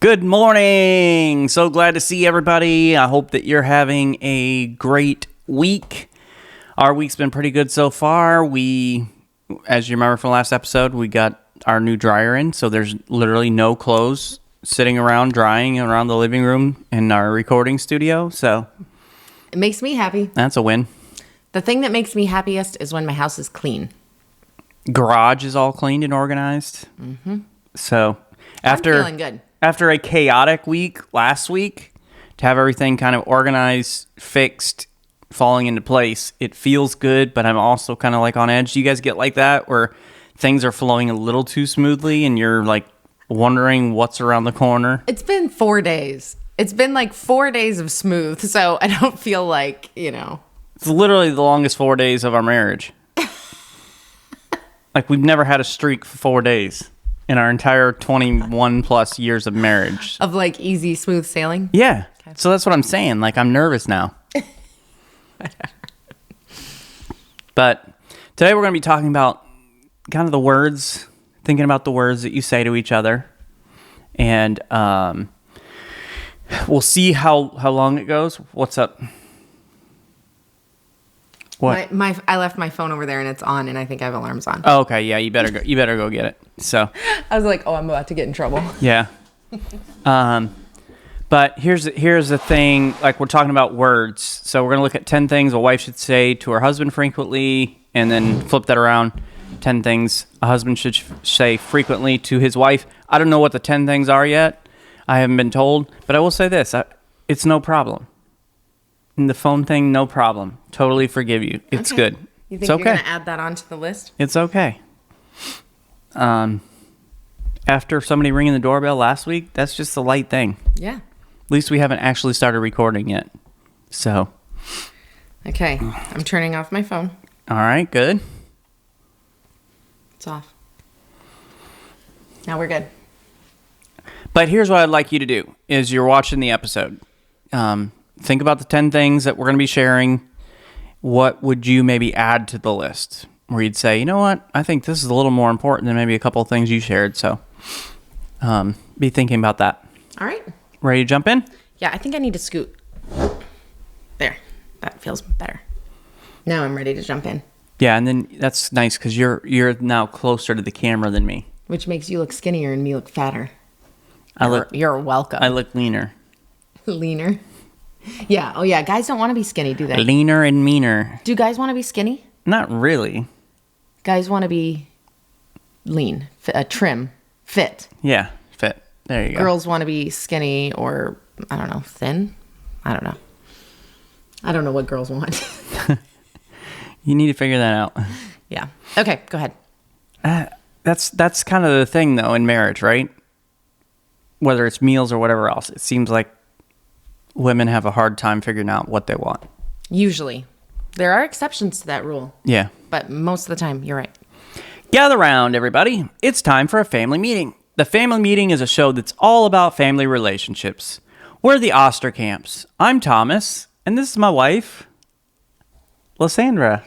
Good morning. So glad to see everybody. I hope that you're having a great week. Our week's been pretty good so far. As you remember from last episode, we got our new dryer in, so there's literally no clothes sitting around drying around the living room in our recording studio. So it makes me happy. That's a win. The thing that makes me happiest is when my house is clean. Garage is all cleaned and organized. Mm-hmm. So I'm feeling good. After a chaotic week last week, to have everything kind of organized, fixed, falling into place, it feels good, but I'm also kind of like on edge. Do you guys get like that where things are flowing a little too smoothly and you're like wondering what's around the corner? It's been 4 days. It's been like 4 days of smooth, so I don't feel like, It's literally the longest 4 days of our marriage. Like we've never had a streak for 4 days in our entire 21 plus years of marriage. Of like easy, smooth sailing? Yeah. Okay. So that's what I'm saying. Like I'm nervous now. But today we're going to be talking about kind of the words, thinking about the words that you say to each other. And we'll see how long it goes. What's up? What? I left my phone over there and it's on, and I think I have alarms on. Oh, okay, yeah, you better go. You better go get it. So I was like, I'm about to get in trouble. Yeah. But here's the thing. Like we're talking about words, so we're gonna look at 10 things a wife should say to her husband frequently, and then flip that around. 10 things a husband should say frequently to his wife. I don't know what the 10 things are yet. I haven't been told, but I will say this: it's no problem. And the phone thing, no problem. Totally forgive you. It's good. You think it's okay. You're going to add that onto the list? It's okay. After somebody ringing the doorbell last week, that's just a light thing. Yeah. At least we haven't actually started recording yet. So. Okay. I'm turning off my phone. All right, good. It's off. Now we're good. But here's what I'd like you to do, is you're watching the episode. Think about the 10 things that we're going to be sharing. What would you maybe add to the list? Where you'd say, you know what? I think this is a little more important than maybe a couple of things you shared. So be thinking about that. All right. Ready to jump in? Yeah, I think I need to scoot. There. That feels better. Now I'm ready to jump in. Yeah, and then that's nice because you're now closer to the camera than me. Which makes you look skinnier and me look fatter. You're welcome. I look leaner. Leaner? Yeah. Oh, yeah. Guys don't want to be skinny, do they? Leaner and meaner. Do guys want to be skinny? Not really. Guys want to be lean, trim, fit. Yeah, fit. There you go. Girls want to be skinny or, I don't know, thin? I don't know. I don't know what girls want. You need to figure that out. Yeah. Okay, go ahead. That's kind of the thing, though, in marriage, right? Whether it's meals or whatever else, it seems like women have a hard time figuring out what they want. Usually. There are exceptions to that rule. Yeah. But most of the time, you're right. Gather round, everybody. It's time for a family meeting. The Family Meeting is a show that's all about family relationships. We're the Osterkamps. I'm Thomas, and this is my wife, Lysandra.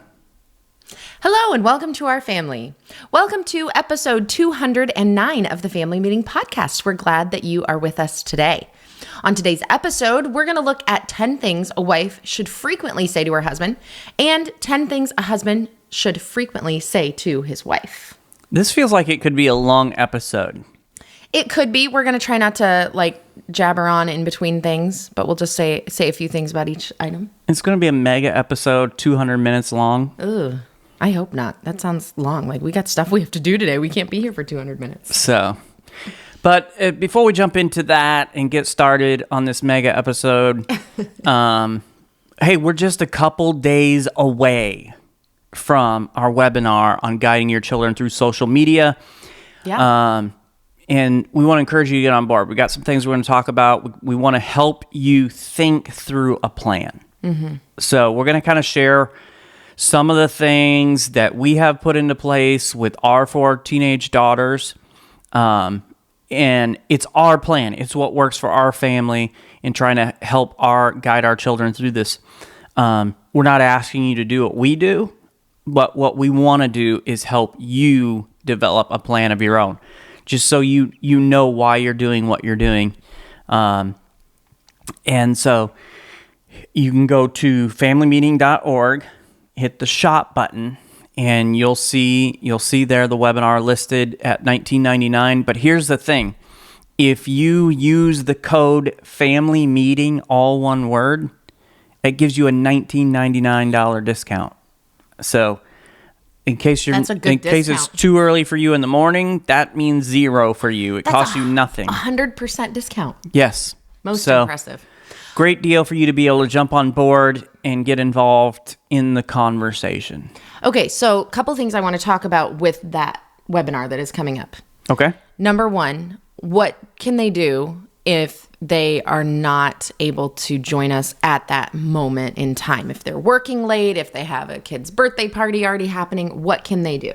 Hello and welcome to our family. Welcome to episode 209 of the Family Meeting Podcast. We're glad that you are with us today. On today's episode, we're going to look at 10 things a wife should frequently say to her husband and 10 things a husband should frequently say to his wife. This feels like it could be a long episode. It could be. We're going to try not to jabber on in between things, but we'll just say a few things about each item. It's going to be a mega episode, 200 minutes long. Ugh. I hope not. That sounds long. We got stuff we have to do today. We can't be here for 200 minutes. So, but before we jump into that and get started on this mega episode, hey, we're just a couple days away from our webinar on guiding your children through social media. Yeah. And we want to encourage you to get on board. We got some things we're going to talk about. We want to help you think through a plan. Mm-hmm. So we're going to kind of share some of the things that we have put into place with our 4 teenage daughters. And it's our plan. It's what works for our family in trying to help guide our children through this. We're not asking you to do what we do, but what we want to do is help you develop a plan of your own. just so you know why you're doing what you're doing. And so you can go to familymeeting.org, hit the shop button, and you'll see there the webinar listed at $19.99. But here's the thing. If you use the code FAMILYMEETING, all one word, it gives you a $19.99 discount. So in case it's too early for you in the morning, that means zero for you. It costs you nothing. 100% discount. Yes. Most impressive. Great deal for you to be able to jump on board and get involved in the conversation. Okay, so a couple things I want to talk about with that webinar that is coming up. Okay. Number one, what can they do if they are not able to join us at that moment in time? If they're working late, if they have a kid's birthday party already happening, what can they do?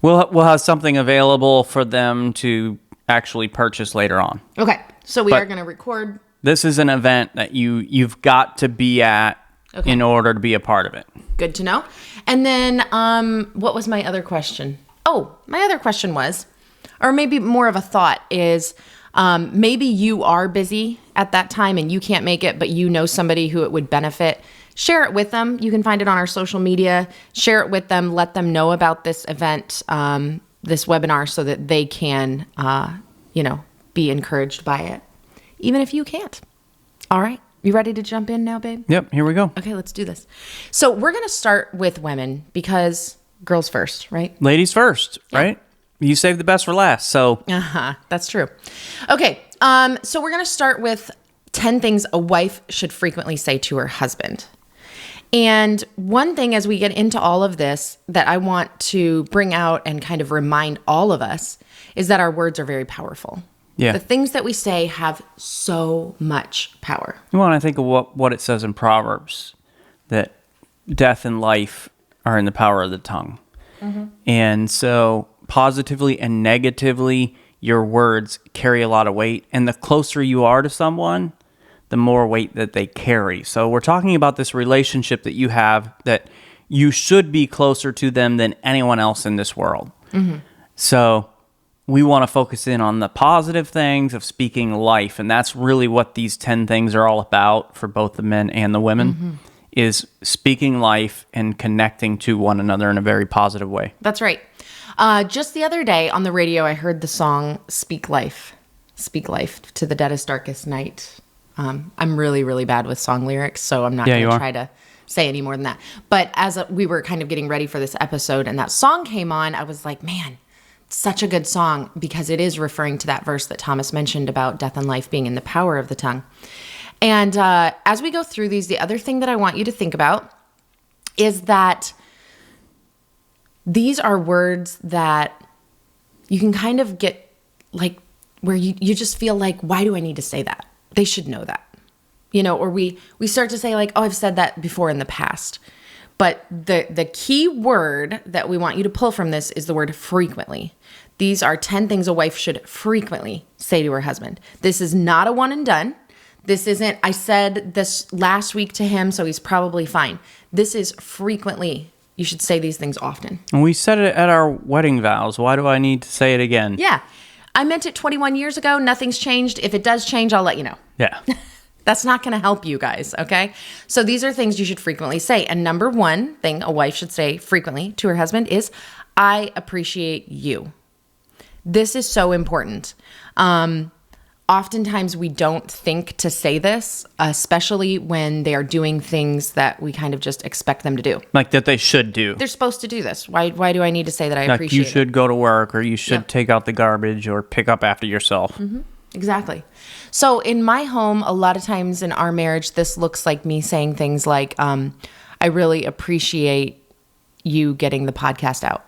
We'll have something available for them to actually purchase later on. Okay, so we are going to record. This is an event that you've got to be at in order to be a part of it. Good to know. And then what was my other question? Oh, my other question was, or maybe more of a thought is, maybe you are busy at that time and you can't make it, but you know somebody who it would benefit. Share it with them. You can find it on our social media. Share it with them. Let them know about this event, this webinar, so that they can, be encouraged by it, even if you can't. All right. You ready to jump in now, babe? Yep. Here we go. Okay, let's do this. So we're going to start with women because girls first, right? Ladies first, right? You save the best for last. So that's true. Okay. So we're going to start with 10 things a wife should frequently say to her husband. And one thing as we get into all of this that I want to bring out and kind of remind all of us is that our words are very powerful. Yeah. The things that we say have so much power. You want to think of what it says in Proverbs, that death and life are in the power of the tongue. Mm-hmm. And so positively and negatively, your words carry a lot of weight. And the closer you are to someone, the more weight that they carry. So we're talking about this relationship that you have, that you should be closer to them than anyone else in this world. Mm-hmm. So we want to focus in on the positive things of speaking life. And that's really what these 10 things are all about for both the men and the women, is speaking life and connecting to one another in a very positive way. That's right. Just the other day on the radio, I heard the song Speak Life to the deadest, darkest night. I'm really, really bad with song lyrics, so I'm not going to try to say any more than that. But as we were kind of getting ready for this episode and that song came on, I was like, man, such a good song, because it is referring to that verse that Thomas mentioned about death and life being in the power of the tongue. And as we go through these, the other thing that I want you to think about is that these are words that you can kind of get like where you just feel like, why do I need to say that? They should know that, or we start to say like, oh, I've said that before in the past. But the key word that we want you to pull from this is the word frequently. These are 10 things a wife should frequently say to her husband. This is not a one and done. This isn't, I said this last week to him, so he's probably fine. This is frequently. You should say these things often. And we said it at our wedding vows. Why do I need to say it again? Yeah. I meant it 21 years ago. Nothing's changed. If it does change, I'll let you know. Yeah. That's not going to help you guys, okay? So these are things you should frequently say. And number one thing a wife should say frequently to her husband is, I appreciate you. This is so important. Oftentimes we don't think to say this, especially when they are doing things that we kind of just expect them to do. Like that they should do. They're supposed to do this. Why do I need to say that I appreciate it? You should go to work, or you should take out the garbage, or pick up after yourself. Mm-hmm. Exactly. So in my home, a lot of times in our marriage, this looks like me saying things like, I really appreciate you getting the podcast out.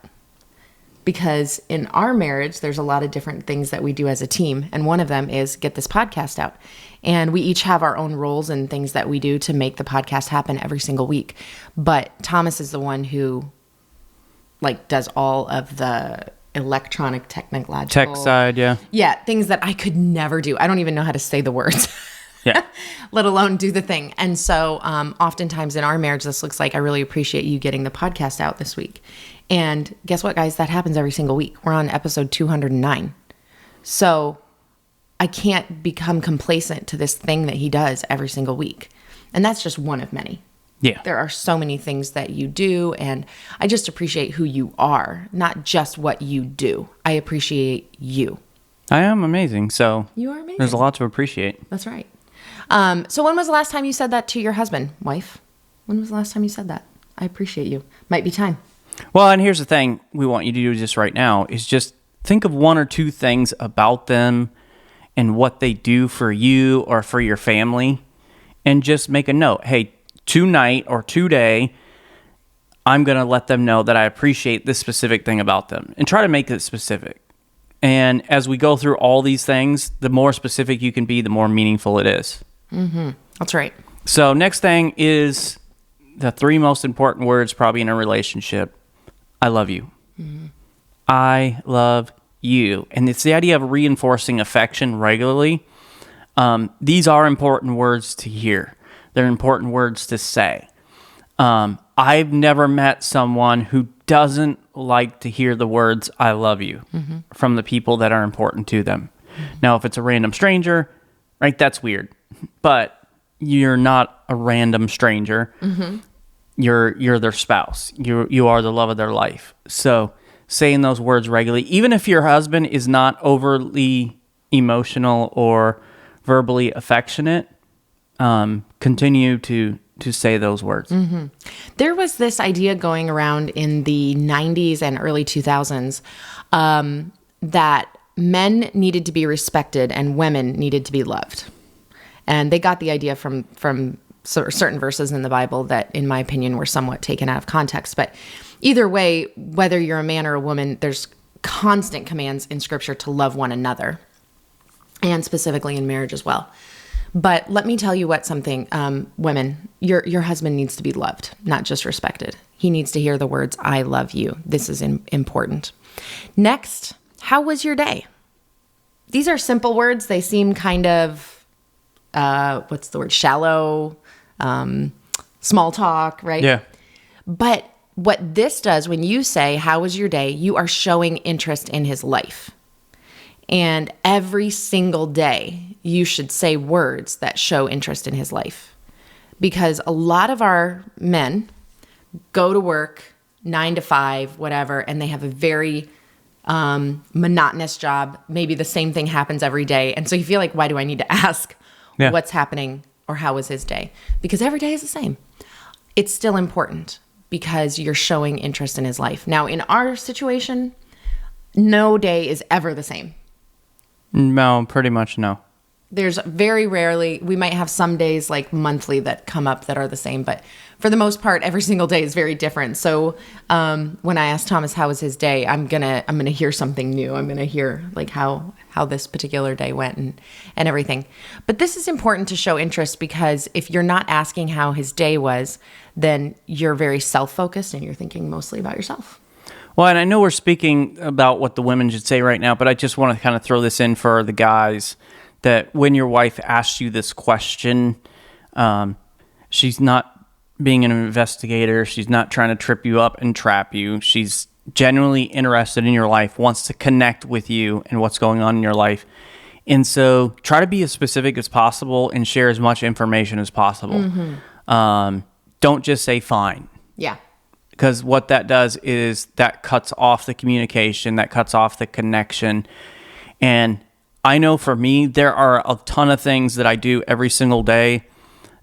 Because in our marriage, there's a lot of different things that we do as a team. And one of them is get this podcast out. And we each have our own roles and things that we do to make the podcast happen every single week. But Thomas is the one who does all of the electronic, technological. Tech side, yeah. Yeah, things that I could never do. I don't even know how to say the words. Yeah. Let alone do the thing. And so oftentimes in our marriage, this looks like, I really appreciate you getting the podcast out this week. And guess what, guys? That happens every single week. We're on episode 209. So I can't become complacent to this thing that he does every single week. And that's just one of many. Yeah. There are so many things that you do, and I just appreciate who you are, not just what you do. I appreciate you. I am amazing. So You are amazing. there's a lot to appreciate. That's right. So when was the last time you said that to your husband, wife? When was the last time you said that? I appreciate you. Might be time. Well, and here's the thing we want you to do just right now is just think of one or two things about them and what they do for you or for your family, and just make a note. Hey, tonight or today, I'm going to let them know that I appreciate this specific thing about them, and try to make it specific. And as we go through all these things, the more specific you can be, the more meaningful it is. Mm-hmm. That's right. So next thing is the three most important words probably in a relationship. I love you. Mm-hmm. I love you. And it's the idea of reinforcing affection regularly. These are important words to hear. They're important words to say. I've never met someone who doesn't like to hear the words, I love you, from the people that are important to them. Now, if it's a random stranger, right, that's weird. But you're not a random stranger. You're their spouse. You are the love of their life. So saying those words regularly, even if your husband is not overly emotional or verbally affectionate, continue to say those words. There was this idea going around in the 90s and early 2000s that men needed to be respected and women needed to be loved. And they got the idea from certain verses in the Bible that, in my opinion, were somewhat taken out of context. But either way, whether you're a man or a woman, there's constant commands in Scripture to love one another, and specifically in marriage as well. But let me tell you something, women, your husband needs to be loved, not just respected. He needs to hear the words, I love you. This is important. Next, how was your day? These are simple words. They seem kind of, what's the word? Shallow, small talk, right? Yeah. But what this does when you say, how was your day? You are showing interest in his life. And every single day, you should say words that show interest in his life. Because a lot of our men go to work 9 to 5, whatever, and they have a very monotonous job. Maybe the same thing happens every day. And so you feel like, why do I need to ask what's happening or how was his day? Because every day is the same. It's still important because you're showing interest in his life. Now, in our situation, no day is ever the same. No, pretty much no. There's very rarely, we might have some days like monthly that come up that are the same, but for the most part, every single day is very different. So when I asked Thomas how was his day, I'm gonna hear something new. I'm gonna hear like how this particular day went and everything. But this is important to show interest because if you're not asking how his day was, then you're very self-focused and you're thinking mostly about yourself. Well, and I know we're speaking about what the women should say right now, but I just want to kind of throw this in for the guys, that when your wife asks you this question, she's not being an investigator. She's not trying to trip you up and trap you. She's genuinely interested in your life, wants to connect with you and what's going on in your life. And so try to be as specific as possible and share as much information as possible. Don't just say fine. Yeah. Because what that does is that cuts off the communication, that cuts off the connection. And I know for me, there are a ton of things that I do every single day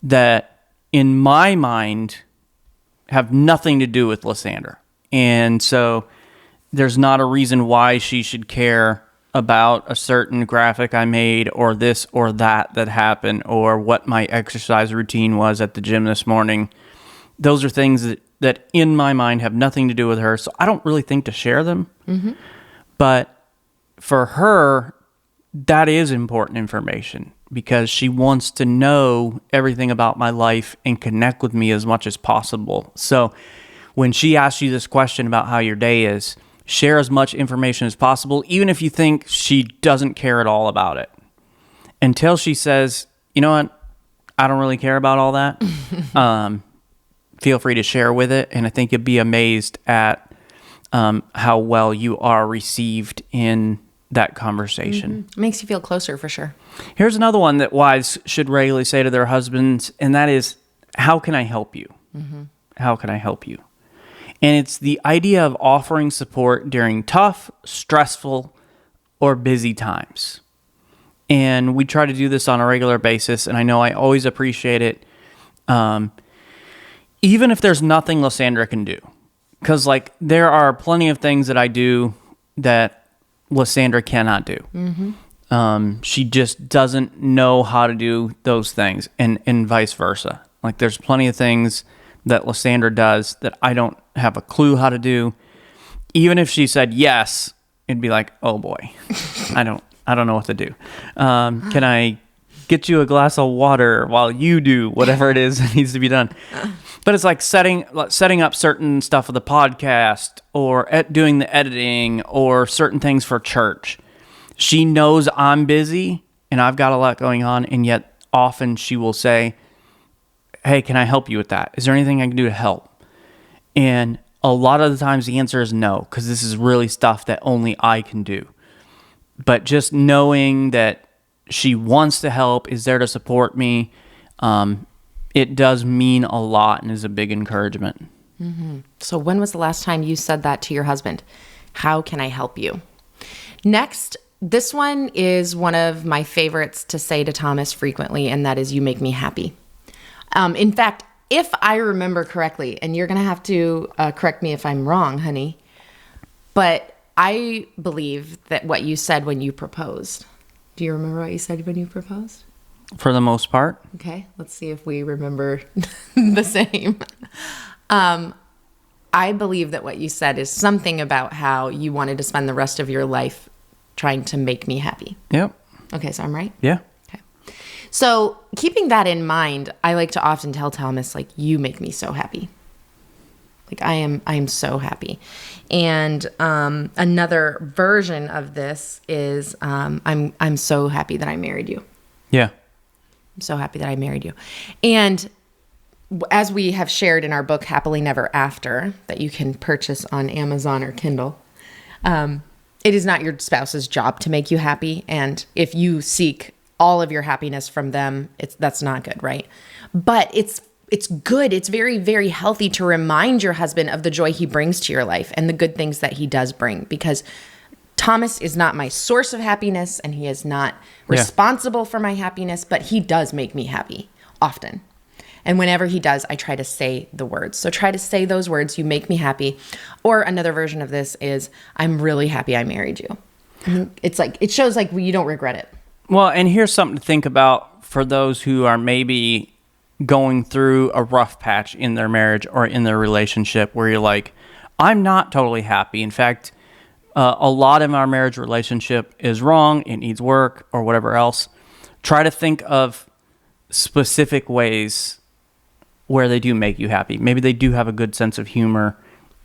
that in my mind have nothing to do with Lysandra. And so there's not a reason why she should care about a certain graphic I made or this or that happened or what my exercise routine was at the gym this morning. Those are things that in my mind have nothing to do with her, so I don't really think to share them. But for her, that is important information because she wants to know everything about my life and connect with me as much as possible. So when she asks you this question about how your day is, share as much information as possible, even if you think she doesn't care at all about it. Until she says, you know what, I don't really care about all that. Feel free to share with it, and I think you'd be amazed at how well you are received in that conversation. It makes you feel closer for sure. Here's another one that wives should regularly say to their husbands, and that is, how can I help you? How can I help you? And it's the idea of offering support during tough, stressful, or busy times. And we try to do this on a regular basis, and I know I always appreciate it. Even if there's nothing Lysandra can do. Because, like, there are plenty of things that I do that Lysandra cannot do. She just doesn't know how to do those things, and vice versa. Like, there's plenty of things that Lysandra does that I don't have a clue how to do. Even if she said yes, it'd be like, oh boy, I don't know what to do. Can I get you a glass of water while you do whatever it is that needs to be done? But it's like setting up certain stuff for the podcast, or doing the editing, or certain things for church. She knows I'm busy and I've got a lot going on, and yet often she will say, hey, can I help you with that? Is there anything I can do to help? And a lot of the times the answer is no, because this is really stuff that only I can do. But just knowing that she wants to help, is there to support me, it does mean a lot and is a big encouragement. So when was the last time you said that to your husband? How can I help you? Next, this one is one of my favorites to say to Thomas frequently, and that is, you make me happy. In fact, if I remember correctly, and you're going to have to correct me if I'm wrong, honey, but I believe that what you said when you proposed. Do you remember what you said when you proposed? For the most part. Okay, let's see if we remember the same. I believe that what you said is something about how you wanted to spend the rest of your life trying to make me happy. Yep. Okay, so I'm right? Yeah. Okay. So keeping that in mind, I like to often tell Thomas, like, you make me so happy. Like, I am so happy. And another version of this is I'm so happy that I married you. Yeah. I'm so happy that I married you. And as we have shared in our book, Happily Never After, that you can purchase on Amazon or Kindle, it is not your spouse's job to make you happy. And if you seek all of your happiness from them, that's not good, right? But it's good. It's very, very healthy to remind your husband of the joy he brings to your life and the good things that he does bring, because Thomas is not my source of happiness and he is not responsible for my happiness, but he does make me happy often. And whenever he does, I try to say the words. So try to say those words, you make me happy. Or another version of this is, I'm really happy I married you. It's like, it shows like you don't regret it. Well, and here's something to think about for those who are maybe going through a rough patch in their marriage or in their relationship where you're like, I'm not totally happy. In fact, a lot of our marriage relationship is wrong. It needs work or whatever else. Try to think of specific ways where they do make you happy. Maybe they do have a good sense of humor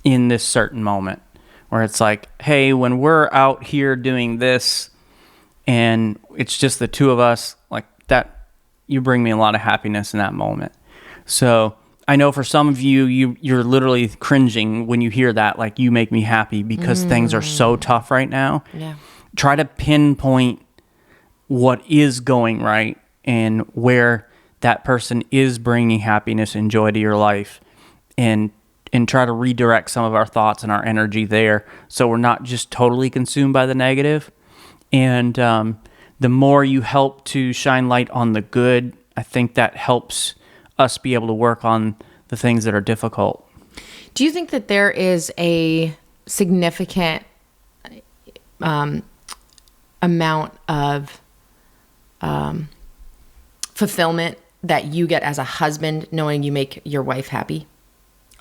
in this certain moment where it's like, hey, when we're out here doing this and it's just the two of us, like that, you bring me a lot of happiness in that moment. So I know for some of you, you're literally cringing when you hear that, like, you make me happy, because things are so tough right now. Yeah. Try to pinpoint what is going right and where that person is bringing happiness and joy to your life, and try to redirect some of our thoughts and our energy there so we're not just totally consumed by the negative. And the more you help to shine light on the good, I think that helps us be able to work on the things that are difficult. Do you think that there is a significant amount of fulfillment that you get as a husband knowing you make your wife happy?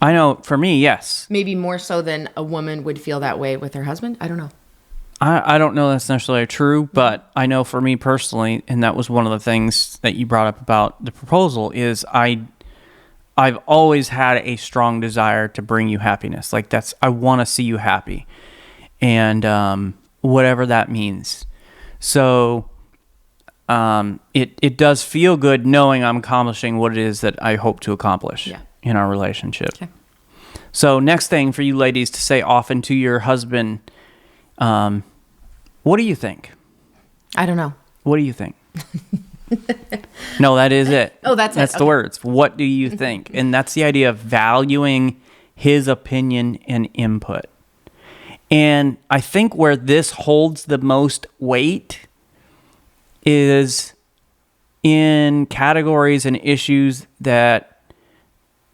I know for me, yes. Maybe more so than a woman would feel that way with her husband? I don't know. I don't know that's necessarily true, but I know for me personally, and that was one of the things that you brought up about the proposal, is I've always had a strong desire to bring you happiness. Like, I want to see you happy, and whatever that means. So it does feel good knowing I'm accomplishing what it is that I hope to accomplish in our relationship. Okay. So next thing for you ladies to say often to your husband, What do you think? I don't know. What do you think? No, that is it. Oh, that's it. That's the Okay. words. What do you think? And that's the idea of valuing his opinion and input. And I think where this holds the most weight is in categories and issues that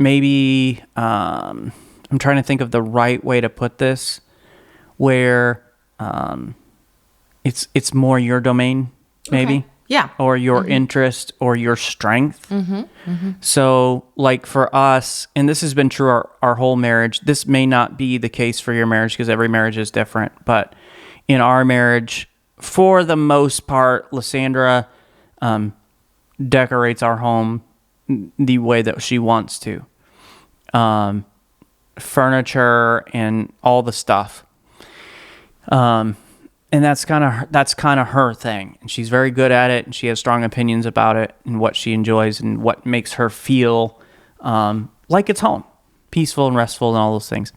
maybe, I'm trying to think of the right way to put this, where it's more your domain, maybe. Okay. Yeah. Or your interest or your strength. So like for us, and this has been true our whole marriage, this may not be the case for your marriage because every marriage is different, but in our marriage, for the most part, Lysandra decorates our home the way that she wants to. Furniture and all the stuff. And that's kind of her thing, and she's very good at it, and she has strong opinions about it and what she enjoys and what makes her feel like it's home, peaceful and restful and all those things.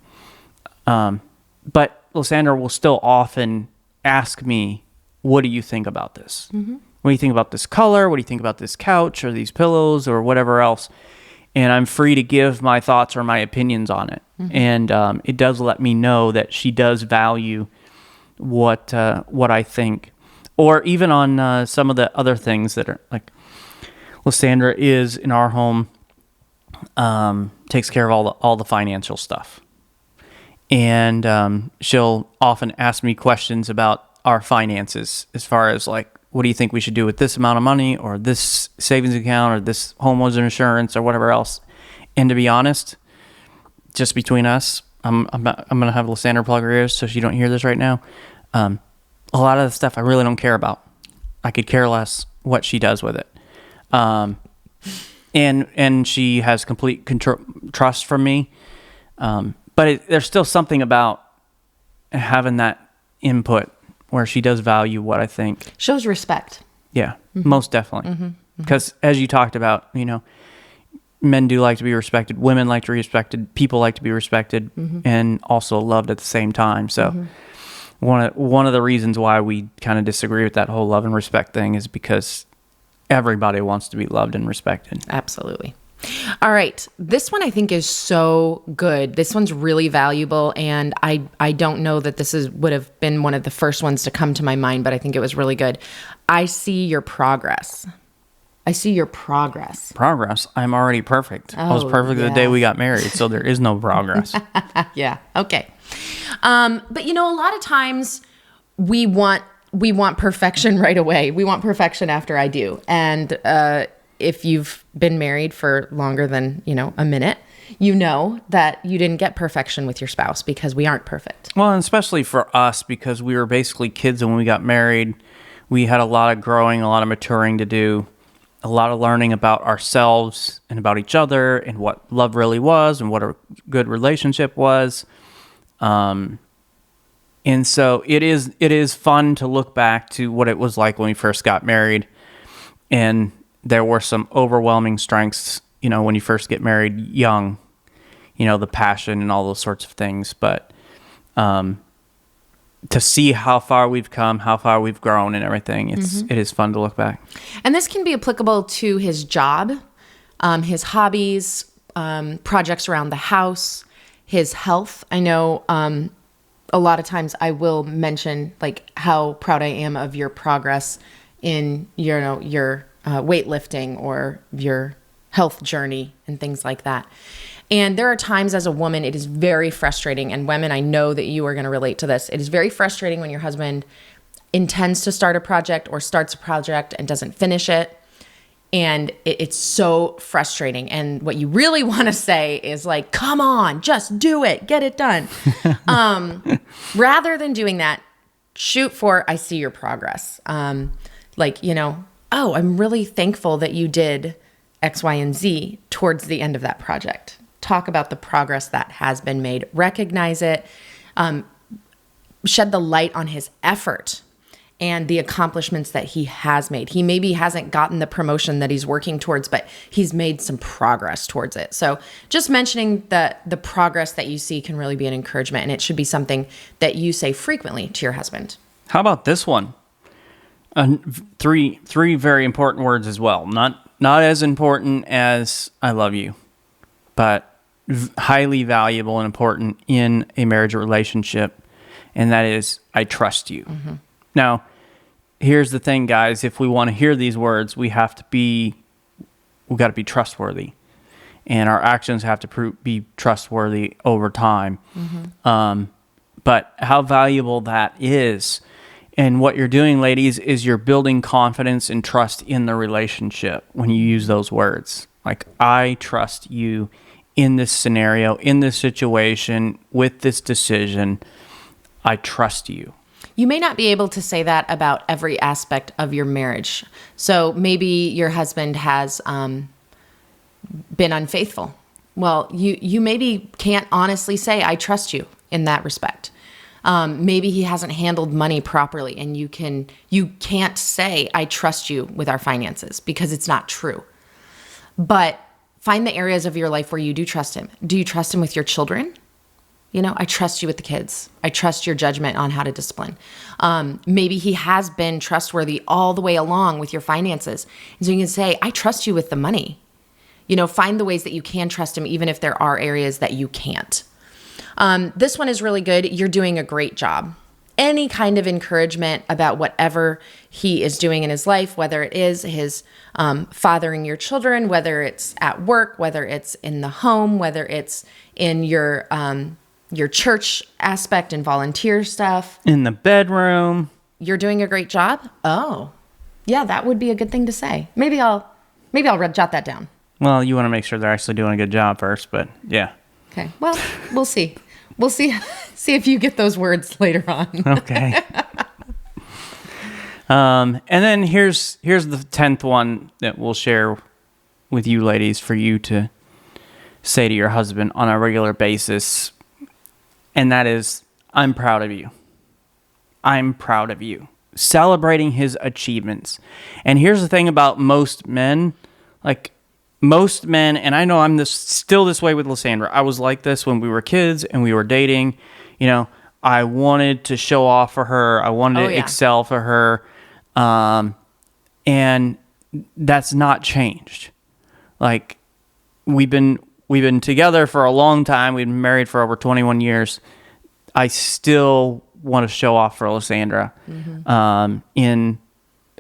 But Lysandra will still often ask me, "What do you think about this? What do you think about this color? What do you think about this couch or these pillows or whatever else?" And I'm free to give my thoughts or my opinions on it, and it does let me know that she does value what I think, or even on some of the other things that are like Lysandra is in our home, takes care of all the financial stuff, and she'll often ask me questions about our finances as far as like, what do you think we should do with this amount of money or this savings account or this homeowner's insurance or whatever else. And to be honest, just between us, I'm gonna have Lysandra plug her ears so she don't hear this right now. A lot of the stuff I really don't care about. I could care less what she does with it. And she has complete trust from me. But there's still something about having that input where she does value what I think. Shows respect. Yeah, most definitely. Because as you talked about, men do like to be respected, women like to be respected, people like to be respected, and also loved at the same time. So one of the reasons why we kind of disagree with that whole love and respect thing is because everybody wants to be loved and respected. Absolutely. All right. This one I think is so good. This one's really valuable, and I don't know that this would have been one of the first ones to come to my mind, but I think it was really good. I see your progress. I see your progress. Progress? I'm already perfect. I was perfect the day we got married, so there is no progress. Yeah. Okay. But a lot of times we want perfection right away. We want perfection after I do. And if you've been married for longer than, a minute, you know that you didn't get perfection with your spouse because we aren't perfect. Well, and especially for us, because we were basically kids when we got married. We had a lot of growing, a lot of maturing to do, a lot of learning about ourselves and about each other and what love really was and what a good relationship was. And so it is fun to look back to what it was like when we first got married. And there were some overwhelming strengths, when you first get married young, the passion and all those sorts of things. But to see how far we've come, how far we've grown and everything, it is fun to look back. And this can be applicable to his job, his hobbies, projects around the house, his health. I know a lot of times I will mention like how proud I am of your progress in your weightlifting or your health journey and things like that. And there are times as a woman, it is very frustrating. And women, I know that you are going to relate to this. It is very frustrating when your husband intends to start a project or starts a project and doesn't finish it. And it's so frustrating. And what you really want to say is like, come on, just do it, get it done. Rather than doing that, shoot for, I see your progress. Oh, I'm really thankful that you did X, Y, and Z towards the end of that project. Talk about the progress that has been made. Recognize it. Shed the light on his effort and the accomplishments that he has made. He maybe hasn't gotten the promotion that he's working towards, but he's made some progress towards it. So just mentioning the progress that you see can really be an encouragement, and it should be something that you say frequently to your husband. How about this one? Three very important words as well. Not as important as I love you, but highly valuable and important in a marriage relationship, and that is, I trust you. Mm-hmm. Now, here's the thing, guys. If we want to hear these words, we've got to be trustworthy, and our actions have to be trustworthy over time. Mm-hmm. But how valuable that is, and what you're doing, ladies, is you're building confidence and trust in the relationship when you use those words. Like, I trust you in this scenario, in this situation, with this decision. I trust you. You may not be able to say that about every aspect of your marriage. So maybe your husband has been unfaithful. Well, you maybe can't honestly say, I trust you in that respect. Maybe he hasn't handled money properly, and you can't say, I trust you with our finances, because it's not true. But find the areas of your life where you do trust him. Do you trust him with your children? I trust you with the kids. I trust your judgment on how to discipline. Maybe he has been trustworthy all the way along with your finances. And so you can say, I trust you with the money. Find the ways that you can trust him, even if there are areas that you can't. This one is really good. You're doing a great job. Any kind of encouragement about whatever he is doing in his life, whether it is his fathering your children, whether it's at work, whether it's in the home, whether it's in your church aspect and volunteer stuff. In the bedroom. You're doing a great job? Oh, yeah, that would be a good thing to say. Maybe I'll jot that down. Well, you want to make sure they're actually doing a good job first, but yeah. Okay, well, we'll see. We'll see if you get those words later on. Okay. And then here's the 10th one that we'll share with you ladies for you to say to your husband on a regular basis. And that is, I'm proud of you. I'm proud of you. Celebrating his achievements. And here's the thing about most men, and I know I'm still this way with Lysandra. I was like this when we were kids and we were dating. I wanted to show off for her. I wanted to excel for her. And that's not changed. Like, we've been together for a long time. We've been married for over 21 years. I still want to show off for Lysandra, mm-hmm. In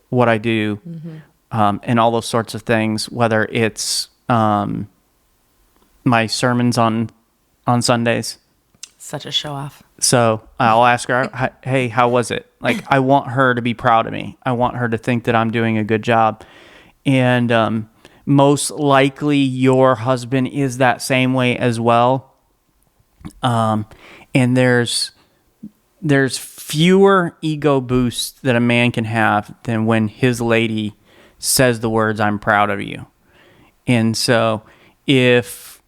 what I do. Mm-hmm. And all those sorts of things, whether it's my sermons on Sundays. Such a show off. So I'll ask her, hey, how was it? Like, I want her to be proud of me. I want her to think that I'm doing a good job. And most likely your husband is that same way as well. And there's fewer ego boosts that a man can have than when his lady says the words, I'm proud of you. And so if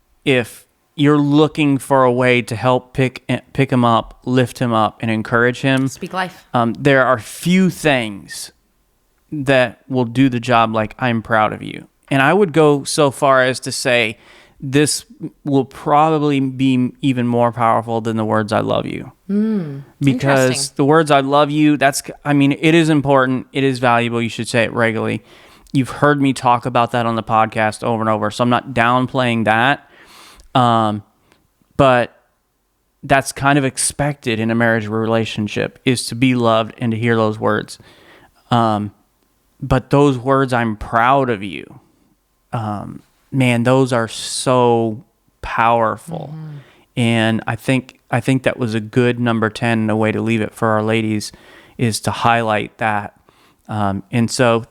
you're looking for a way to help pick him up, lift him up, and encourage him, speak life. There are few things that will do the job like I'm proud of you. And I would go so far as to say this will probably be even more powerful than the words I love you. Because the words I love you, it is important. It is valuable. You should say it regularly. You've heard me talk about that on the podcast over and over, so I'm not downplaying that. But that's kind of expected in a marriage relationship, is to be loved and to hear those words. But those words, I'm proud of you, man, those are so powerful. Mm-hmm. And I think that was a good number 10, a way to leave it for our ladies, is to highlight that. And so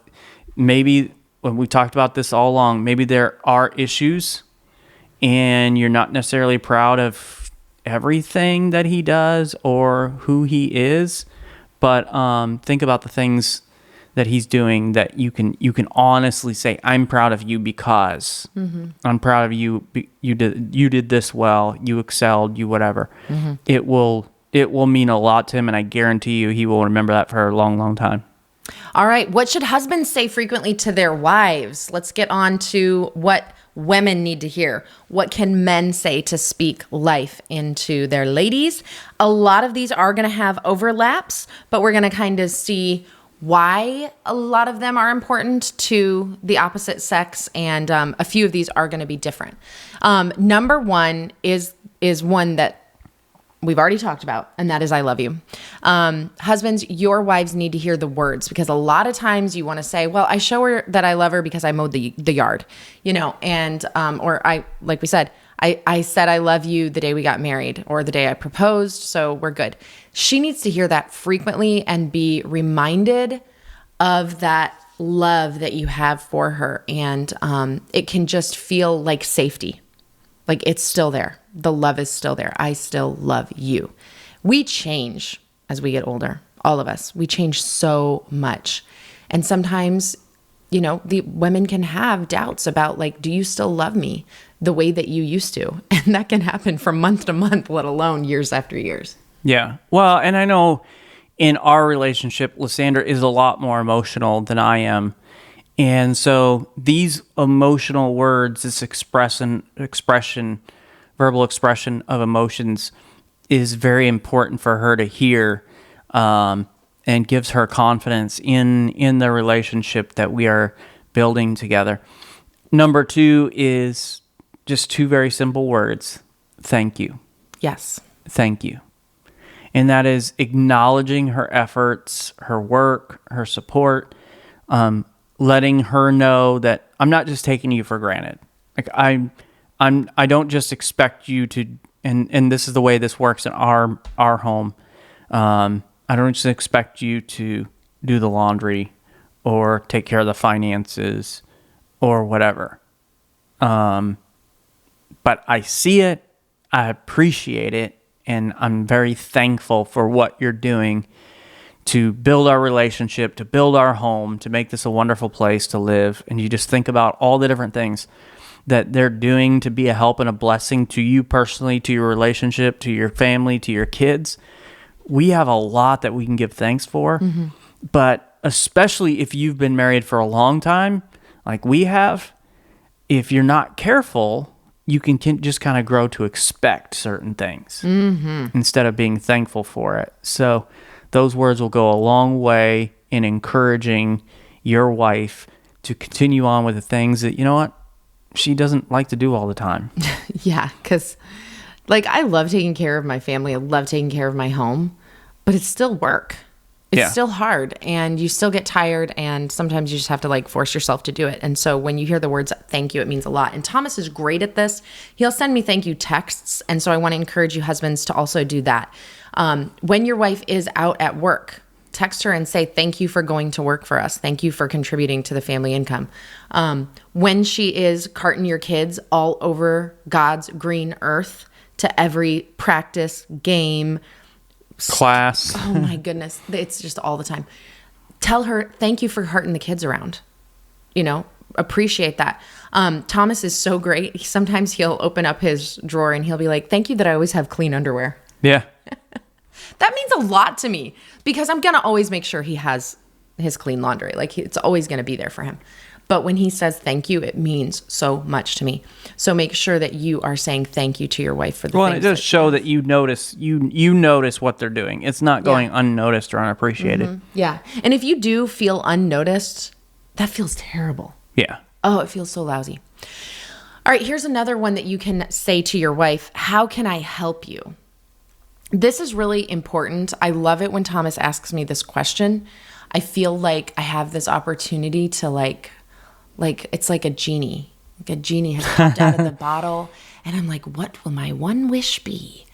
maybe when we talked about this all along, maybe there are issues and you're not necessarily proud of everything that he does or who he is, but think about the things that he's doing that you can honestly say, I'm proud of you because I'm proud of you. You did this well. You excelled. You whatever. Mm-hmm. It will mean a lot to him, and I guarantee you he will remember that for a long, long time. All right. What should husbands say frequently to their wives? Let's get on to what women need to hear. What can men say to speak life into their ladies? A lot of these are going to have overlaps, but we're going to kind of see why a lot of them are important to the opposite sex, and a few of these are going to be different. Number one is one that we've already talked about, and that is I love you. Husbands, your wives need to hear the words, because a lot of times you want to say, well, I show her that I love her because I mowed the yard, and or like we said, I said I love you the day we got married or the day I proposed, so we're good. She needs to hear that frequently and be reminded of that love that you have for her, and it can just feel like safety. Like it's still there. The love is still there. I still love you. We change as we get older. All of us. We change so much. And sometimes, the women can have doubts about like, do you still love me the way that you used to? And that can happen from month to month, let alone years after years. Yeah. Well, and I know in our relationship, Lysandra is a lot more emotional than I am. And so these emotional words, this verbal expression of emotions is very important for her to hear, and gives her confidence in the relationship that we are building together. Number two is just two very simple words. Thank you. Yes. Thank you. And that is acknowledging her efforts, her work, her support, letting her know that I'm not just taking you for granted. Like I don't just expect you to, and this is the way this works in our home. I don't just expect you to do the laundry or take care of the finances or whatever. But I see it, I appreciate it, and I'm very thankful for what you're doing to build our relationship, to build our home, to make this a wonderful place to live. And you just think about all the different things that they're doing to be a help and a blessing to you personally, to your relationship, to your family, to your kids. We have a lot that we can give thanks for. Mm-hmm. But especially if you've been married for a long time, like we have, if you're not careful, you can just kind of grow to expect certain things instead of being thankful for it. So those words will go a long way in encouraging your wife to continue on with the things that, she doesn't like to do all the time. Yeah, because I love taking care of my family. I love taking care of my home, but it's still work. It's still hard, and you still get tired, and sometimes you just have to force yourself to do it. And so when you hear the words thank you, it means a lot. And Thomas is great at this. He'll send me thank you texts, and so I want to encourage you husbands to also do that. When your wife is out at work, text her and say, thank you for going to work for us. Thank you for contributing to the family income. When she is carting your kids all over God's green earth to every practice, game, class. Oh my goodness. It's just all the time. Tell her, thank you for carting the kids around. Appreciate that. Thomas is so great. Sometimes he'll open up his drawer and he'll be like, thank you that I always have clean underwear. Yeah. That means a lot to me because I'm going to always make sure he has his clean laundry. It's always going to be there for him. But when he says thank you, it means so much to me. So make sure that you are saying thank you to your wife for the things. Well, it does show that you notice you notice what they're doing. It's not going unnoticed or unappreciated. Mm-hmm. Yeah. And if you do feel unnoticed, that feels terrible. Yeah. Oh, it feels so lousy. All right, here's another one that you can say to your wife. How can I help you? This is really important. I love it when Thomas asks me this question. I feel like I have this opportunity to it's like a genie. Like a genie has popped out of the bottle. And I'm like, what will my one wish be?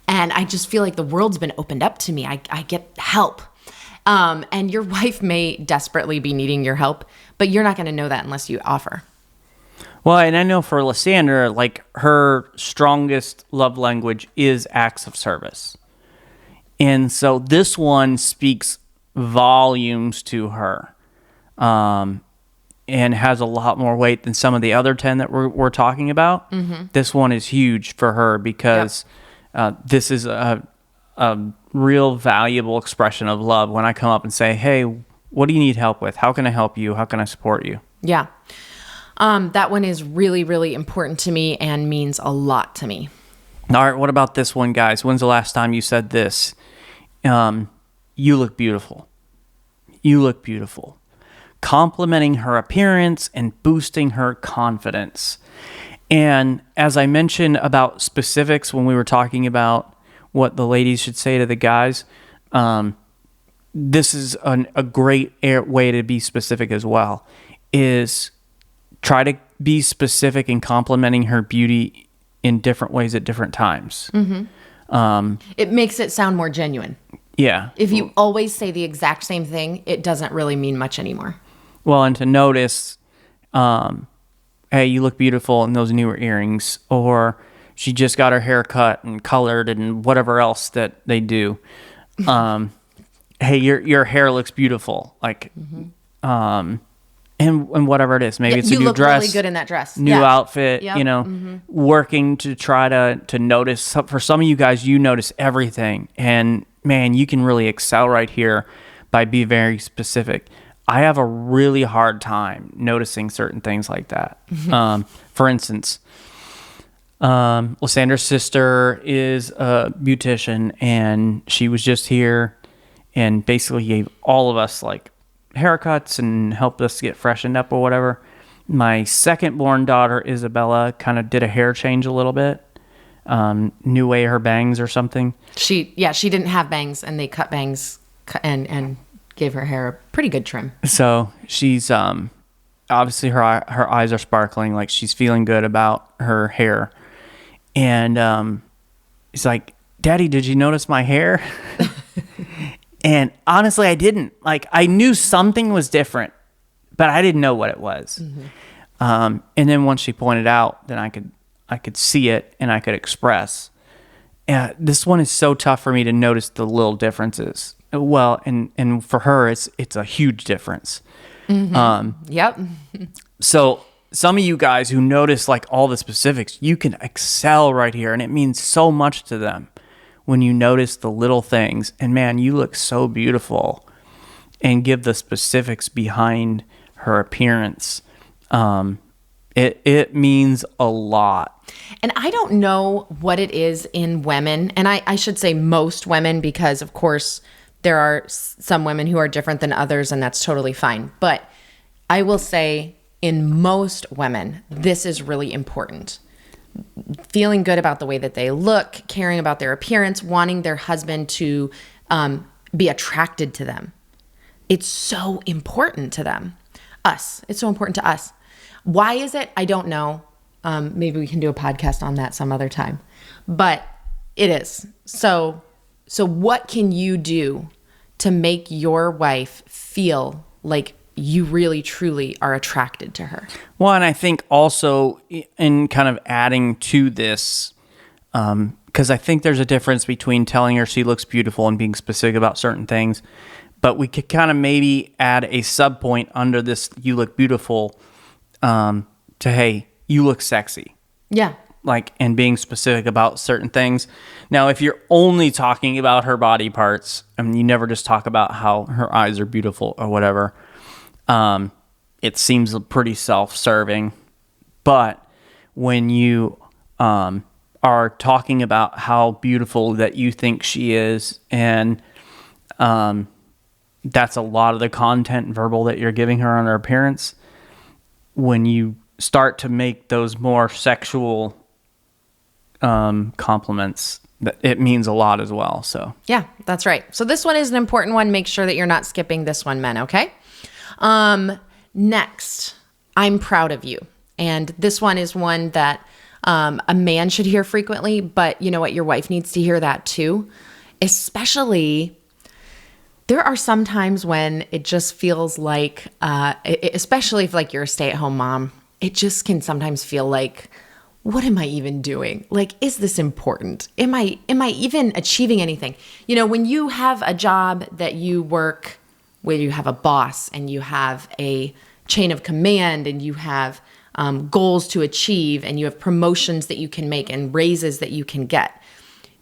And I just feel like the world's been opened up to me. I get help. And your wife may desperately be needing your help, but you're not going to know that unless you offer. Well, and I know for Lysandra, her strongest love language is acts of service. And so this one speaks volumes to her. And has a lot more weight than some of the other 10 that we're talking about. Mm-hmm. This one is huge for her because this is a real valuable expression of love. When I come up and say, hey, What do you need help with? How can I help you? How can I support you? Yeah. That one is really, really important to me and means a lot to me. All right, what about this one, guys? When's the last time you said this? You look beautiful. You look beautiful. Complimenting her appearance and boosting her confidence. And as I mentioned about specifics when we were talking about what the ladies should say to the guys, this is a great way to be specific as well, is try to be specific in complimenting her beauty in different ways at different times. Mm-hmm. It makes it sound more genuine. Yeah. If you always say the exact same thing, it doesn't really mean much anymore. Well, and to notice, hey, you look beautiful in those newer earrings, or she just got her hair cut and colored and whatever else that they do. Hey, your hair looks beautiful. Like, and whatever it is, maybe it's a new dress. You look really good in that dress. New outfit, Yep. Working to try to notice. For some of you guys, you notice everything, and man, you can really excel right here by being very specific. I have a really hard time noticing certain things like that. For instance, Lysandra's sister is a beautician, and she was just here and basically gave all of us like haircuts and helped us get freshened up or whatever. My second born daughter, Isabella, kind of did a hair change a little bit. New way her bangs or something. She didn't have bangs, and they cut bangs and gave her hair a pretty good trim. So she's obviously her eyes are sparkling, like she's feeling good about her hair. And he's like, "Daddy, did you notice my hair?" And honestly, I didn't. Like, I knew something was different, but I didn't know what it was. And then once she pointed out, then I could see it and I could express. This one is so tough for me to notice the little differences. Well, and for her, it's a huge difference. Yep. So some of you guys who notice like all the specifics, you can excel right here, and it means so much to them when you notice the little things. And man, you look so beautiful, and give the specifics behind her appearance. It means a lot. And I don't know what it is in women, and I should say most women, because of course there are some women who are different than others, and that's totally fine. But I will say in most women, this is really important. Feeling good about the way that they look, caring about their appearance, wanting their husband to be attracted to them. It's so important to them. It's so important to us. Why is it? I don't know. Maybe we can do a podcast on that some other time. But it is. So what can you do to make your wife feel like you really, truly are attracted to her? Well, and I think also in kind of adding to this, because I think there's a difference between telling her she looks beautiful and being specific about certain things, but we could kind of maybe add a sub point under this, you look beautiful, to, hey, you look sexy. Yeah. Like, and being specific about certain things. Now, if you're only talking about her body parts, I mean, you never just talk about how her eyes are beautiful or whatever, it seems pretty self-serving. But when you are talking about how beautiful that you think she is, and that's a lot of the content verbal that you're giving her on her appearance, when you start to make those more sexual compliments, it means a lot as well. So yeah, that's right. So this one is an important one. Make sure that you're not skipping this one, men. Okay. Next, I'm proud of you. And this one is one that a man should hear frequently, but you know what? Your wife needs to hear that too. Especially, there are some times when it just feels like, especially if like you're a stay-at-home mom, it just can sometimes feel like, what am I even doing? Like, is this important? Am I even achieving anything? You know, when you have a job that you work where you have a boss and you have a chain of command and you have goals to achieve and you have promotions that you can make and raises that you can get,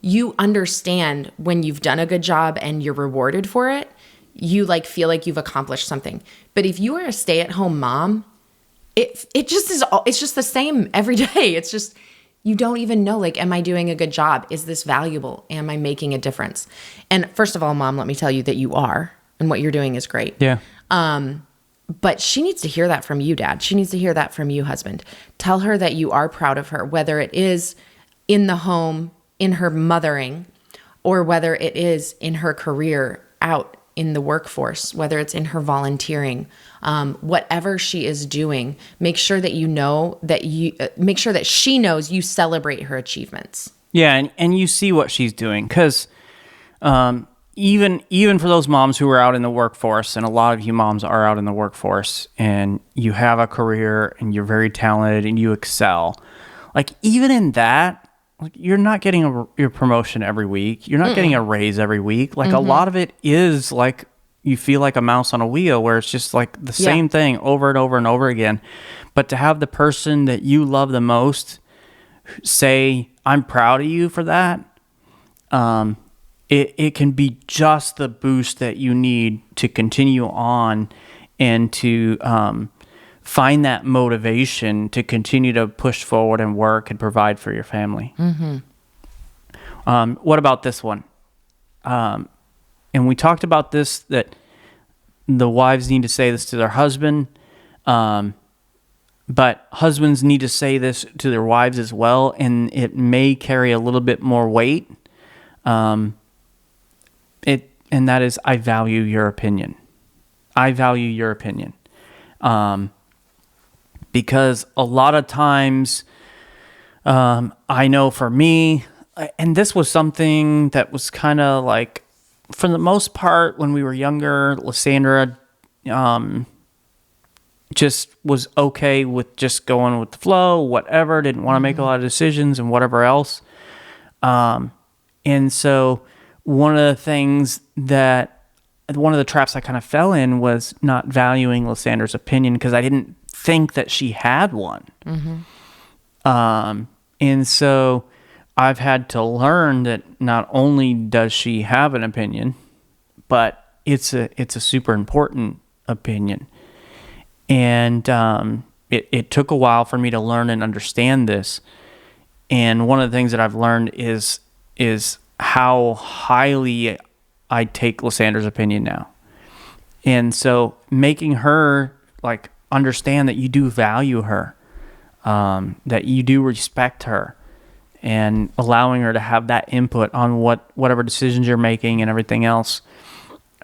you understand when you've done a good job and you're rewarded for it, you like feel like you've accomplished something. But if you are a stay-at-home mom, it just is, it's just the same every day. It's just, you don't even know, like, am I doing a good job? Is this valuable? Am I making a difference? And first of all, Mom, let me tell you that you are, and what you're doing is great. Yeah. But she needs to hear that from you, Dad. She needs to hear that from you, husband. Tell her that you are proud of her, whether it is in the home, in her mothering, or whether it is in her career out in the workforce, whether it's in her volunteering, whatever she is doing, make sure that you know that make sure that she knows you celebrate her achievements. Yeah. And you see what she's doing. Cause, even for those moms who are out in the workforce, and a lot of you moms are out in the workforce, and you have a career and you're very talented and you excel, like, even in that, like, you're not getting your promotion every week. You're not getting a raise every week. Like, a lot of it is like you feel like a mouse on a wheel, where it's just like the same thing over and over and over again. But to have the person that you love the most say, I'm proud of you for that, it can be just the boost that you need to continue on and to find that motivation to continue to push forward and work and provide for your family. What about this one? And we talked about this, that the wives need to say this to their husband, but husbands need to say this to their wives as well, and it may carry a little bit more weight. And that is, I value your opinion. I value your opinion. Because a lot of times, I know for me, and this was something that was kind of like, for the most part, when we were younger, Lysandra just was okay with just going with the flow, whatever, didn't want to make a lot of decisions and whatever else. And so one of the traps I kind of fell in was not valuing Lysandra's opinion, because I didn't think that she had one. And so I've had to learn that not only does she have an opinion, but it's a super important opinion. And it took a while for me to learn and understand this. And one of the things that I've learned is how highly I take Lysandra's opinion now. And so making her like understand that you do value her, that you do respect her, and allowing her to have that input on whatever decisions you're making and everything else,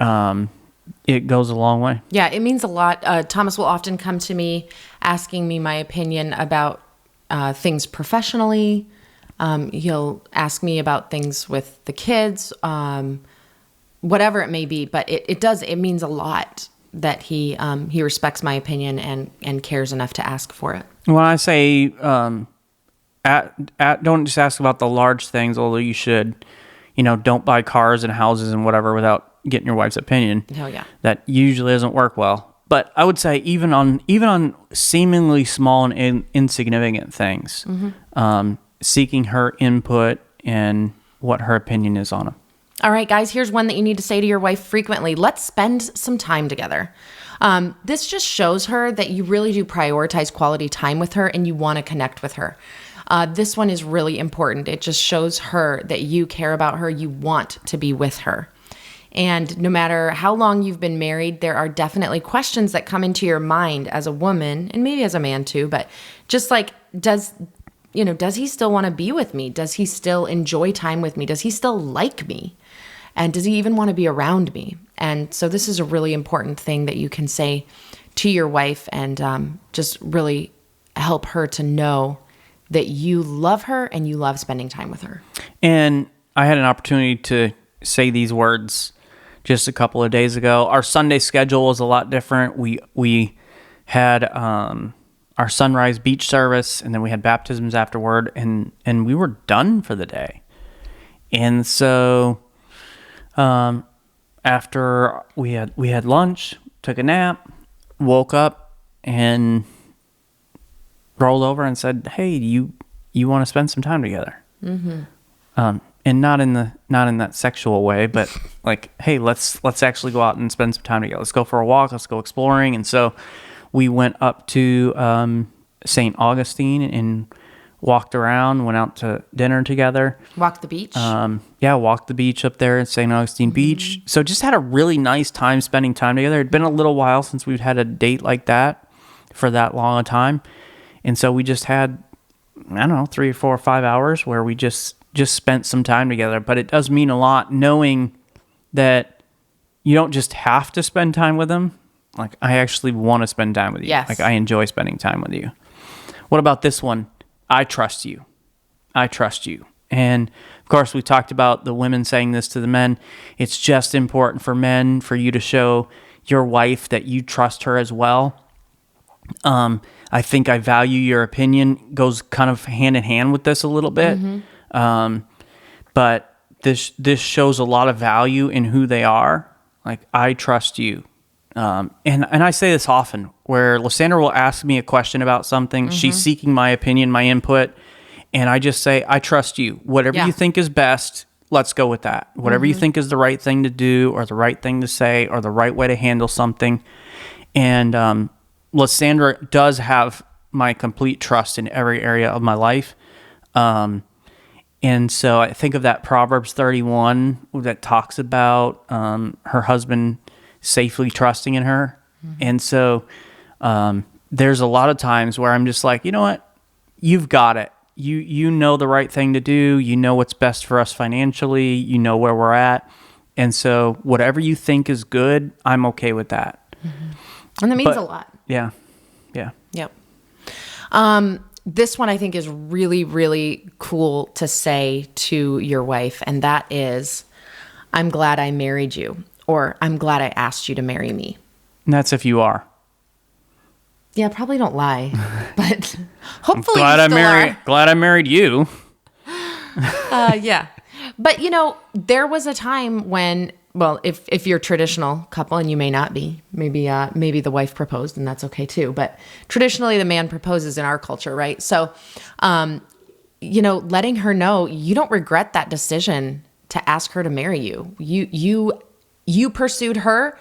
it goes a long way. Yeah, it means a lot. Thomas will often come to me asking me my opinion about things professionally. He'll ask me about things with the kids, whatever it may be, but it means a lot that he respects my opinion and cares enough to ask for it. When I say, don't just ask about the large things, although you should, don't buy cars and houses and whatever without getting your wife's opinion. Hell yeah. That usually doesn't work well. But I would say even on seemingly small and insignificant things, seeking her input and what her opinion is on them. All right, guys, here's one that you need to say to your wife frequently. Let's spend some time together. This just shows her that you really do prioritize quality time with her and you want to connect with her. This one is really important. It just shows her that you care about her. You want to be with her. And no matter how long you've been married, there are definitely questions that come into your mind as a woman, and maybe as a man too, but just like, does he still want to be with me? Does he still enjoy time with me? Does he still like me? And does he even want to be around me? And so this is a really important thing that you can say to your wife, and just really help her to know that you love her and you love spending time with her. And I had an opportunity to say these words just a couple of days ago. Our Sunday schedule was a lot different. We had our sunrise beach service, and then we had baptisms afterward, and we were done for the day. And so after we had lunch, took a nap, woke up, and rolled over and said, "Hey, you want to spend some time together?" And and not in that sexual way, but like, hey, let's actually go out and spend some time together. Let's go for a walk. Let's go exploring. And so we went up to St. Augustine and walked around, went out to dinner together. Walked the beach? Walked the beach up there at St. Augustine Beach. So just had a really nice time spending time together. It'd been a little while since we'd had a date like that for that long a time. And so we just had, 3 or 4 or 5 hours where we just spent some time together. But it does mean a lot knowing that you don't just have to spend time with them. Like, I actually want to spend time with you. Yes. Like, I enjoy spending time with you. What about this one? I trust you. I trust you. And of course, we talked about the women saying this to the men. It's just important for men for you to show your wife that you trust her as well. I think I value your opinion goes kind of hand in hand with this a little bit. But this shows a lot of value in who they are. Like, I trust you. And I say this often, where Lysandra will ask me a question about something. She's seeking my opinion, my input, and I just say, I trust you. Whatever you think is best, let's go with that. Whatever you think is the right thing to do or the right thing to say or the right way to handle something. And Lysandra does have my complete trust in every area of my life. And so I think of that Proverbs 31 that talks about her husband safely trusting in her. And so there's a lot of times where I'm just like, you know what? You've got it. You know the right thing to do. You know what's best for us financially. You know where we're at. And so whatever you think is good, I'm okay with that. And that means a lot. Yeah. Yeah. Yep. This one I think is really, really cool to say to your wife. And that is, I'm glad I married you. Or I'm glad I asked you to marry me. And that's if you are. Yeah, probably don't lie. But hopefully glad you still are. Glad I married you. Yeah. But, there was a time when, well, if you're a traditional couple, and you may not be, maybe the wife proposed, and that's okay too. But traditionally, the man proposes in our culture, right? So, letting her know you don't regret that decision to ask her to marry you. You pursued her.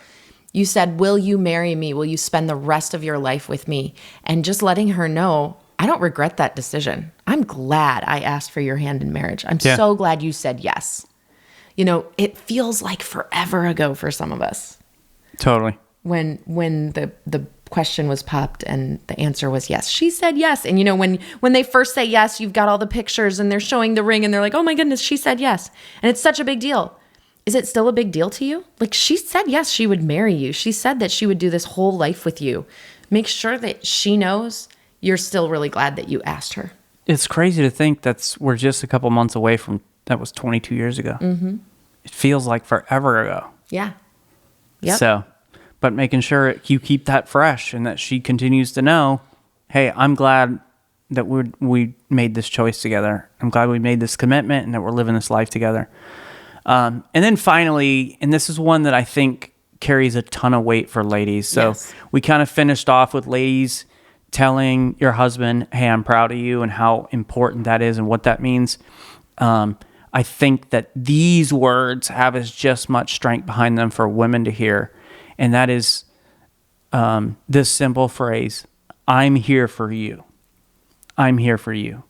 You said, will you marry me? Will you spend the rest of your life with me? And just letting her know, I don't regret that decision. I'm glad I asked for your hand in marriage. I'm so glad you said yes. It feels like forever ago for some of us. Totally. When the question was popped and the answer was yes. She said yes. And when they first say yes, you've got all the pictures and they're showing the ring and they're like, oh my goodness, she said yes. And it's such a big deal. Is it still a big deal to you? Like, she said yes, she would marry you. She said that she would do this whole life with you. Make sure that she knows you're still really glad that you asked her. It's crazy to think we're just a couple months away from, that was 22 years ago. It feels like forever ago. Yeah. Yep. So, but making sure you keep that fresh and that she continues to know, hey, I'm glad that we made this choice together. I'm glad we made this commitment and that we're living this life together. And then finally, and this is one that I think carries a ton of weight for ladies. So we kind of finished off with ladies telling your husband, hey, I'm proud of you, and how important that is and what that means. I think that these words have as just much strength behind them for women to hear. And that is this simple phrase, I'm here for you. I'm here for you.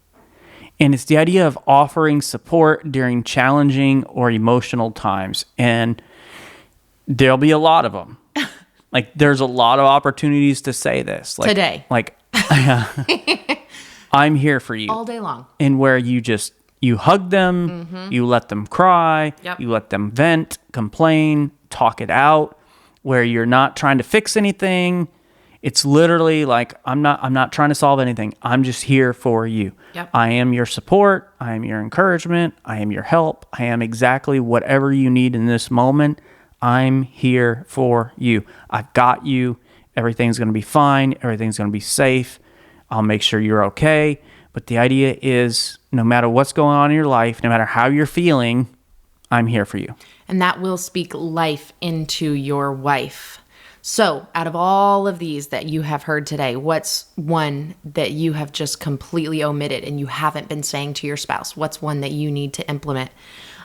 And it's the idea of offering support during challenging or emotional times. And there'll be a lot of them. Like, there's a lot of opportunities to say this. Like, today. Like, I'm here for you. All day long. And where you hug them, you let them cry, you let them vent, complain, talk it out, where you're not trying to fix anything. It's literally like, I'm not trying to solve anything. I'm just here for you. Yep. I am your support. I am your encouragement. I am your help. I am exactly whatever you need in this moment. I'm here for you. I've got you. Everything's going to be fine. Everything's going to be safe. I'll make sure you're okay. But the idea is, no matter what's going on in your life, no matter how you're feeling, I'm here for you. And that will speak life into your wife. So, out of all of these that you have heard today, what's one that you have just completely omitted and you haven't been saying to your spouse? What's one that you need to implement?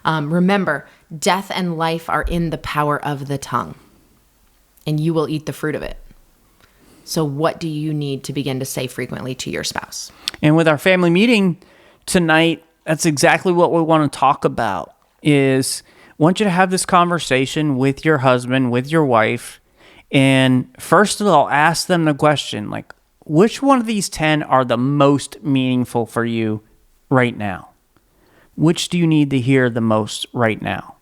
Remember, death and life are in the power of the tongue, and you will eat the fruit of it. So what do you need to begin to say frequently to your spouse? And with our family meeting tonight, that's exactly what we want to talk about. Is I want you to have this conversation with your husband, with your wife, and first of all, ask them the question, like, which one of these 10 are the most meaningful for you right now? Which do you need to hear the most right now?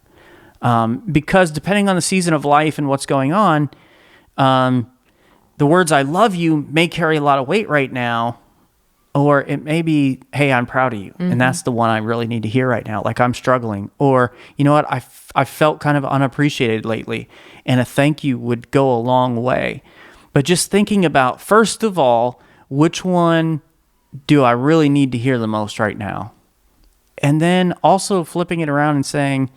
Because depending on the season of life and what's going on, the words "I love you" may carry a lot of weight right now, or it may be, "Hey, I'm proud of you." Mm-hmm. And that's the one I really need to hear right now. Like, I'm struggling. Or, you know what? I felt kind of unappreciated lately, and a thank you would go a long way. But just thinking about, first of all, which one do I really need to hear the most right now? And then also flipping it around and saying,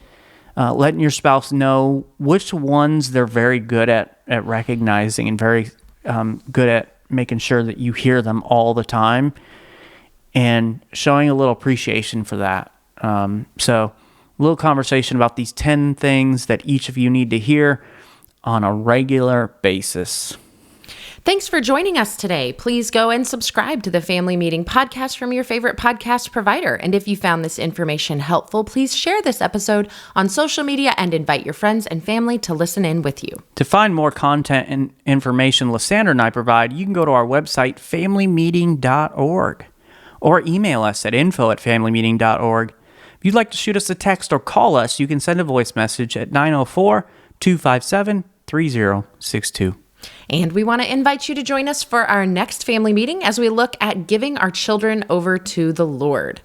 letting your spouse know which ones they're very good at recognizing and very good at making sure that you hear them all the time, and showing a little appreciation for that. So a little conversation about these 10 things that each of you need to hear on a regular basis. Thanks for joining us today. Please go and subscribe to the Family Meeting Podcast from your favorite podcast provider. And if you found this information helpful, please share this episode on social media and invite your friends and family to listen in with you. To find more content and information Lysandra and I provide, you can go to our website, familymeeting.org, or email us at info@familymeeting.org. If you'd like to shoot us a text or call us, you can send a voice message at 904-257-3062. And we want to invite you to join us for our next family meeting as we look at giving our children over to the Lord.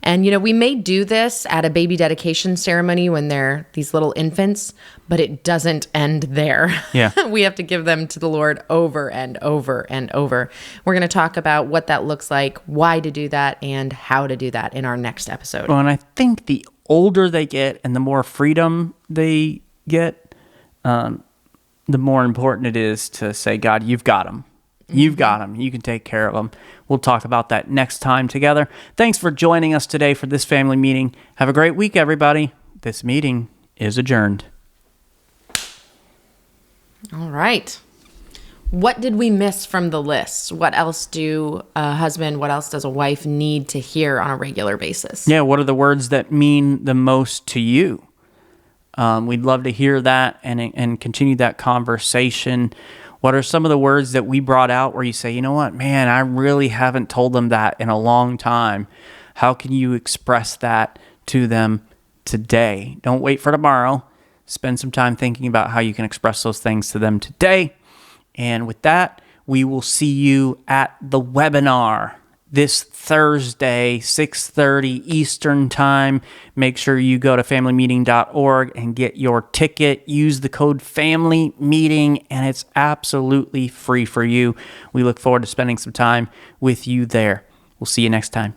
And, you know, we may do this at a baby dedication ceremony when they're these little infants, but it doesn't end there. Yeah. We have to give them to the Lord over and over and over. We're going to talk about what that looks like, why to do that, and how to do that in our next episode. Well, and I think the older they get and the more freedom they get, the more important it is to say, God, you've got them. You've got them. You can take care of them. We'll talk about that next time together. Thanks for joining us today for this family meeting. Have a great week, everybody. This meeting is adjourned. All right. What did we miss from the list? What else do a husband, what else does a wife need to hear on a regular basis? Yeah, what are the words that mean the most to you? We'd love to hear that and continue that conversation. What are some of the words that we brought out where you say, you know what, man, I really haven't told them that in a long time. How can you express that to them today? Don't wait for tomorrow. Spend some time thinking about how you can express those things to them today. And with that, we will see you at the webinar this Thursday, 6:30 Eastern Time. Make sure you go to familymeeting.org and get your ticket. Use the code FAMILYMEETING, and it's absolutely free for you. We look forward to spending some time with you there. We'll see you next time.